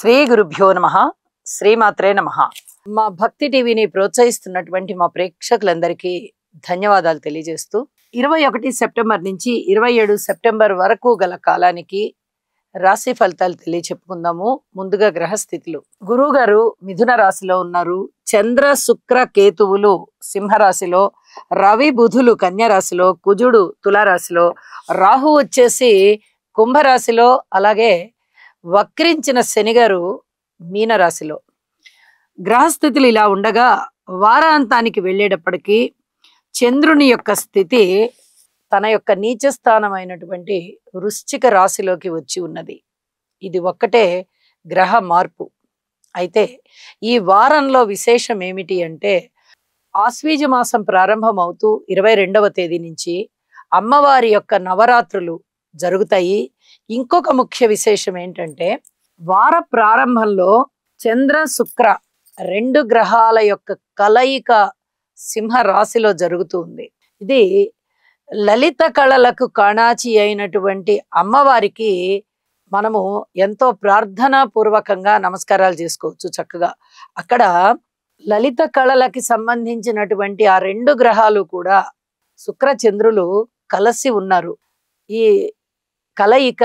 శ్రీ గురుభ్యో నమః. శ్రీమాత్రే నమః. మా భక్తి టీవీని ప్రోత్సహిస్తున్నటువంటి మా ప్రేక్షకులందరికీ ధన్యవాదాలు తెలియజేస్తూ 21 సెప్టెంబర్ నుంచి 27 సెప్టెంబర్ వరకు గల కాలానికి రాశి ఫలితాలు తెలియచెప్పుకుందాము. ముందుగా గ్రహస్థితులు. గురువు గారు మిథున రాశిలో ఉన్నారు. చంద్ర శుక్ర కేతువులు సింహరాశిలో, రవి బుధులు కన్య రాశిలో, కుజుడు తులారాశిలో, రాహు వచ్చేసి కుంభరాశిలో, అలాగే వక్రించిన శనిగారు మీనరాశిలో. గ్రహస్థితులు ఇలా ఉండగా వారాంతానికి వెళ్ళేటప్పటికీ చంద్రుని యొక్క స్థితి తన యొక్క నీచ స్థానమైనటువంటి వృశ్చిక రాశిలోకి వచ్చి ఉన్నది. ఇది ఒక్కటే గ్రహ మార్పు. అయితే ఈ వారంలో విశేషం ఏమిటి అంటే, ఆశ్వీజ మాసం ప్రారంభం అవుతూ 22వ తేదీ నుంచి అమ్మవారి యొక్క నవరాత్రులు జరుగుతాయి. ఇంకొక ముఖ్య విశేషం ఏంటంటే, వార ప్రారంభంలో చంద్ర శుక్ర 2 గ్రహాల యొక్క కలయిక సింహ రాశిలో జరుగుతుంది. ఇది లలిత కళలకు కాణాచి అయినటువంటి అమ్మవారికి మనము ఎంతో ప్రార్థనా పూర్వకంగా నమస్కారాలు చేసుకోవచ్చు. చక్కగా అక్కడ లలిత కళలకి సంబంధించినటువంటి ఆ 2 గ్రహాలు కూడా శుక్ర చంద్రులు కలిసి ఉన్నారు. ఈ కలయిక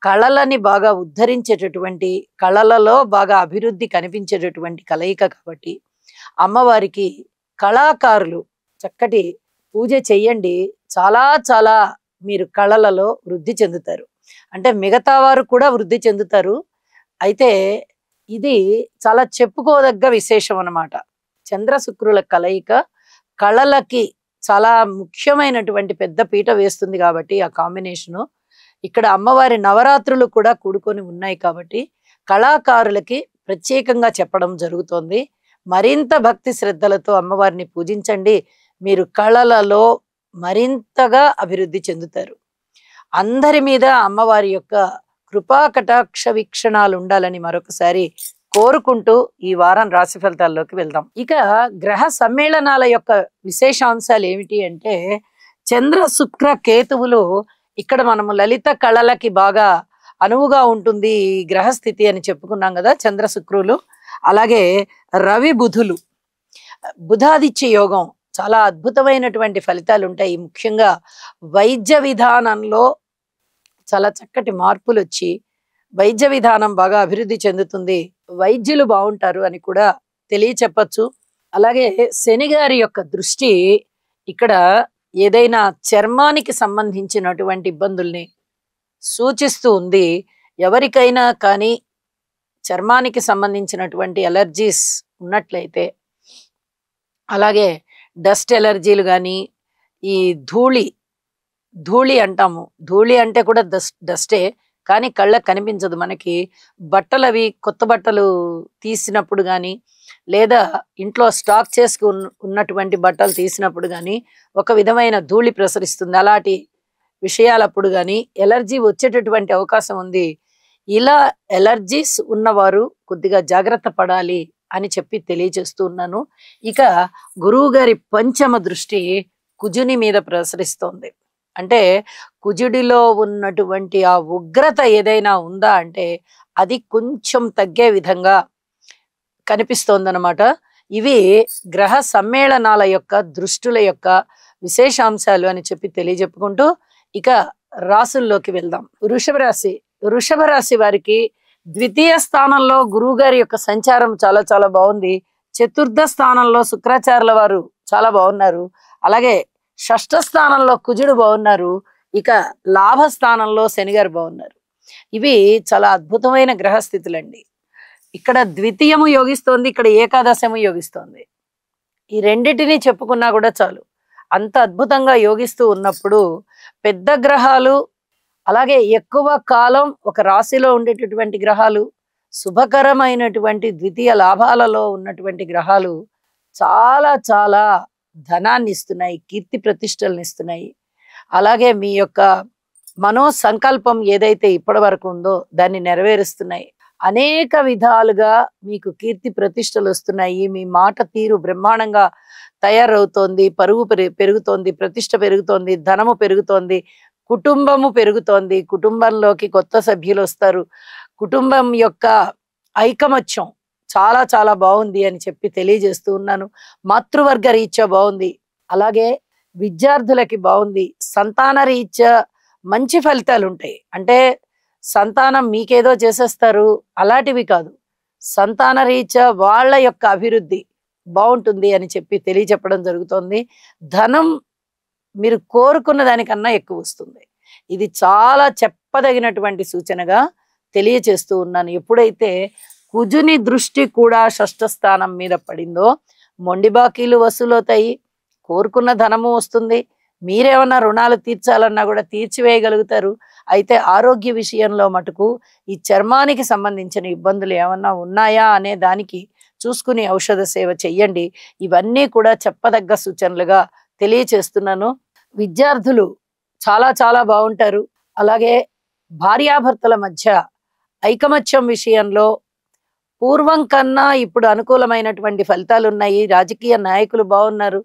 కళలని బాగా ఉద్ధరించేటటువంటి, కళలలో బాగా అభివృద్ధి కనిపించేటటువంటి కలయిక కాబట్టి అమ్మవారికి కళాకారులు చక్కటి పూజ చెయ్యండి. చాలా చాలా మీరు కళలలో వృద్ధి చెందుతారు. అంటే మిగతా వారు కూడా వృద్ధి చెందుతారు. అయితే ఇది చాలా చెప్పుకోదగ్గ విశేషం అన్నమాట. చంద్ర శుక్రుల కలయిక కళలకి చాలా ముఖ్యమైనటువంటి పెద్ద పీట వేస్తుంది కాబట్టి ఆ కాంబినేషను ఇక్కడ అమ్మవారి నవరాత్రులు కూడా కూడుకొని ఉన్నాయి కాబట్టి కళాకారులకి ప్రత్యేకంగా చెప్పడం జరుగుతోంది. మరింత భక్తి శ్రద్ధలతో అమ్మవారిని పూజించండి. మీరు కళలలో మరింతగా అభివృద్ధి చెందుతారు. అందరి మీద అమ్మవారి యొక్క కృపా కటాక్ష వీక్షణాలు ఉండాలని మరొకసారి కోరుకుంటూ ఈ వారం రాశి ఫలితాల్లోకి వెళ్దాం. ఇక గ్రహ సమ్మేళనాల యొక్క విశేషాంశాలు ఏమిటి అంటే, చంద్ర శుక్ర కేతువులు ఇక్కడ మనము లలిత కళలకి బాగా అనువుగా ఉంటుంది ఈ గ్రహస్థితి అని చెప్పుకున్నాం కదా, చంద్ర శుక్రులు. అలాగే రవి బుధులు, బుధాదిత్య యోగం, చాలా అద్భుతమైనటువంటి ఫలితాలు ఉంటాయి. ముఖ్యంగా వైద్య విధానంలో చాలా చక్కటి మార్పులు వచ్చి వైద్య విధానం బాగా అభివృద్ధి చెందుతుంది. వైద్యులు బాగుంటారు అని కూడా తెలియచెప్పచ్చు. అలాగే శని గారి యొక్క దృష్టి ఇక్కడ ఏదైనా చర్మానికి సంబంధించినటువంటి ఇబ్బందుల్ని సూచిస్తూ ఉంది. ఎవరికైనా కానీ చర్మానికి సంబంధించినటువంటి ఎలర్జీస్ ఉన్నట్లయితే, అలాగే డస్ట్ ఎలర్జీలు కానీ, ఈ ధూళి అంటాము, ధూళి అంటే కూడా డస్టే, కానీ కళ్ళకు కనిపించదు మనకి. బట్టలు అవి కొత్త బట్టలు తీసినప్పుడు కానీ, లేదా ఇంట్లో స్టాక్ చేసుకు ఉన్నటువంటి బట్టలు తీసినప్పుడు కానీ ఒక విధమైన ధూళి ప్రసరిస్తుంది. అలాంటి విషయాలప్పుడు కానీ ఎలర్జీ వచ్చేటటువంటి అవకాశం ఉంది. ఇలా ఎలర్జీస్ ఉన్నవారు కొద్దిగా జాగ్రత్త పడాలి అని చెప్పి తెలియజేస్తూ ఉన్నాను. ఇక గురువు గారి పంచమ దృష్టి కుజుని మీద ప్రసరిస్తోంది. అంటే కుజుడిలో ఉన్నటువంటి ఆ ఉగ్రత ఏదైనా ఉందా అంటే అది కొంచెం తగ్గే విధంగా కనిపిస్తోందన్నమాట. ఇవి గ్రహ సమ్మేళనాల యొక్క దృష్టుల యొక్క విశేషాంశాలు అని చెప్పి తెలియజెప్పుకుంటూ ఇక రాసుల్లోకి వెళ్దాం. వృషభ రాశి వారికి ద్వితీయ స్థానంలో గురువు గారి యొక్క సంచారం చాలా చాలా బాగుంది. చతుర్థ స్థానంలో శుక్రాచార్యుల వారు చాలా బాగున్నారు. అలాగే షష్ఠ స్థానంలో కుజుడు బాగున్నారు. ఇక లాభ స్థానంలో శనిగారు బాగున్నారు. ఇవి చాలా అద్భుతమైన గ్రహస్థితులండి. ఇక్కడ ద్వితీయము యోగిస్తోంది, ఇక్కడ ఏకాదశము యోగిస్తోంది. ఈ రెండిటిని చెప్పుకున్నా కూడా చాలు. అంత అద్భుతంగా యోగిస్తూ ఉన్నప్పుడు పెద్ద గ్రహాలు, అలాగే ఎక్కువ కాలం ఒక రాశిలో ఉండేటటువంటి గ్రహాలు, శుభకరమైనటువంటి ద్వితీయ లాభాలలో ఉన్నటువంటి గ్రహాలు చాలా చాలా ధనాన్ని ఇస్తున్నాయి, కీర్తి ప్రతిష్టలను ఇస్తున్నాయి. అలాగే మీ యొక్క మనో సంకల్పం ఏదైతే ఇప్పటి వరకు ఉందో దాన్ని నెరవేరుస్తున్నాయి. అనేక విధాలుగా మీకు కీర్తి ప్రతిష్టలు వస్తున్నాయి. మీ మాట తీరు బ్రహ్మాండంగా తయారవుతోంది. పరువు పెరుగుతోంది, ప్రతిష్ట పెరుగుతోంది, ధనము పెరుగుతోంది, కుటుంబము పెరుగుతోంది. కుటుంబంలోకి కొత్త సభ్యులు వస్తారు. కుటుంబం యొక్క ఐకమత్యం చాలా చాలా బాగుంది అని చెప్పి తెలియజేస్తూ ఉన్నాను. మాతృవర్గ రీత్యా బాగుంది, అలాగే విద్యార్థులకి బాగుంది. సంతాన రీత్యా మంచి ఫలితాలు ఉంటాయి. అంటే సంతానం మీకేదో చేసేస్తారు అలాంటివి కాదు, సంతాన రీత్యా వాళ్ళ యొక్క అభివృద్ధి బాగుంటుంది అని చెప్పి తెలియచెప్పడం జరుగుతోంది. ధనం మీరు కోరుకున్న దానికన్నా ఎక్కువ వస్తుంది. ఇది చాలా చెప్పదగినటువంటి సూచనగా తెలియచేస్తూ ఉన్నాను. ఎప్పుడైతే కుజుని దృష్టి కూడా షష్ఠ స్థానం మీద పడిందో మొండి బాకీలు వసూలవుతాయి, కోరుకున్న ధనము వస్తుంది, మీరేమన్నా రుణాలు తీర్చాలన్నా కూడా తీర్చివేయగలుగుతారు. అయితే ఆరోగ్య విషయంలో మటుకు ఈ చర్మానికి సంబంధించిన ఇబ్బందులు ఏమన్నా ఉన్నాయా అనే దానికి చూసుకుని ఔషధ సేవ చెయ్యండి. ఇవన్నీ కూడా చెప్పదగ్గ సూచనలుగా తెలియచేస్తున్నాను. విద్యార్థులు చాలా చాలా బాగుంటారు. అలాగే భార్యాభర్తల మధ్య ఐకమత్యం విషయంలో పూర్వం కన్నా ఇప్పుడు అనుకూలమైనటువంటి ఫలితాలు ఉన్నాయి. రాజకీయ నాయకులు బాగున్నారు,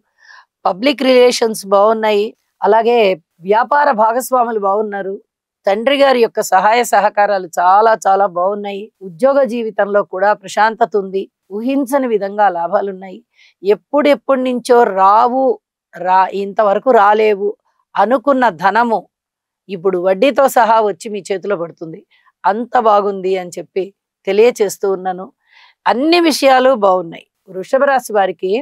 పబ్లిక్ రిలేషన్స్ బాగున్నాయి, అలాగే వ్యాపార భాగస్వాములు బాగున్నారు, తండ్రి గారి యొక్క సహాయ సహకారాలు చాలా చాలా బాగున్నాయి. ఉద్యోగ జీవితంలో కూడా ప్రశాంతత ఉంది, ఊహించని విధంగా లాభాలున్నాయి. ఎప్పుడెప్పటి నుంచో ఇంతవరకు రాలేవు అనుకున్న ధనము ఇప్పుడు వడ్డీతో సహా వచ్చి మీ చేతిలో పడుతుంది. అంత బాగుంది అని చెప్పి తెలియచేస్తూ ఉన్నాను. అన్ని విషయాలు బాగున్నాయి. వృషభ రాశి వారికి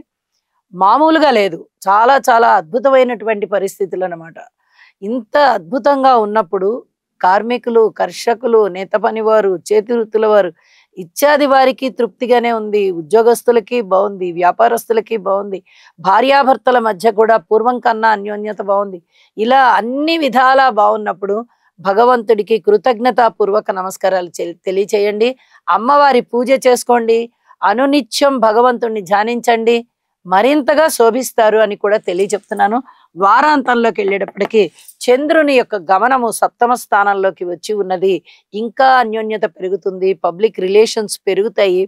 మామూలుగా లేదు, చాలా చాలా అద్భుతమైనటువంటి పరిస్థితులు అన్నమాట. ఇంత అద్భుతంగా ఉన్నప్పుడు కార్మికులు, కర్షకులు, నేత పనివారు, చేతి వృత్తుల వారు ఇత్యాది వారికి తృప్తిగానే ఉంది. ఉద్యోగస్తులకి బాగుంది, వ్యాపారస్తులకి బాగుంది, భార్యాభర్తల మధ్య కూడా పూర్వం కన్నా అన్యోన్యత బాగుంది. ఇలా అన్ని విధాలా బాగున్నప్పుడు భగవంతుడికి కృతజ్ఞతాపూర్వక నమస్కారాలు తెలియచేయండి. అమ్మవారి పూజ చేసుకోండి, అనునిత్యం భగవంతుడిని ధ్యానించండి, మరింతగా శోభిస్తారు అని కూడా తెలియజెప్తున్నాను. వారాంతంలోకి వెళ్ళేటప్పటికీ చంద్రుని యొక్క గమనము సప్తమ స్థానంలోకి వచ్చి ఉన్నది. ఇంకా అన్యోన్యత పెరుగుతుంది, పబ్లిక్ రిలేషన్స్ పెరుగుతాయి,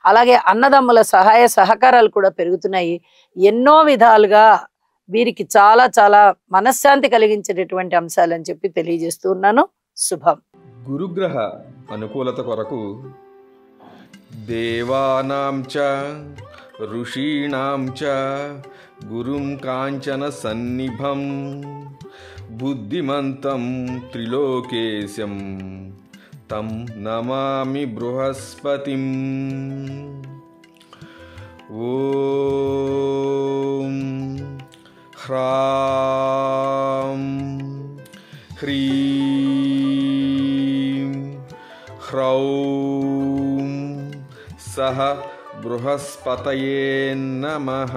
అలాగే అన్నదమ్ముల సహాయ సహకారాలు కూడా పెరుగుతున్నాయి. ఎన్నో విధాలుగా వీరికి చాలా చాలా మనశ్శాంతి కలిగించేటటువంటి అంశాలు అని చెప్పి తెలియజేస్తూ ఉన్నాను. శుభం. గురుగ్రహ అనుకూలత కొరకు దేవానాం చ ఋషీణాం చ గురుం కాంచన సన్నిభం బుద్ధిమంతం త్రిలోకేశం తం నమామి బృహస్పతిం. ఓం హ్రాం హ్రీం హ్రౌం సహ బృహస్పతయే నమః.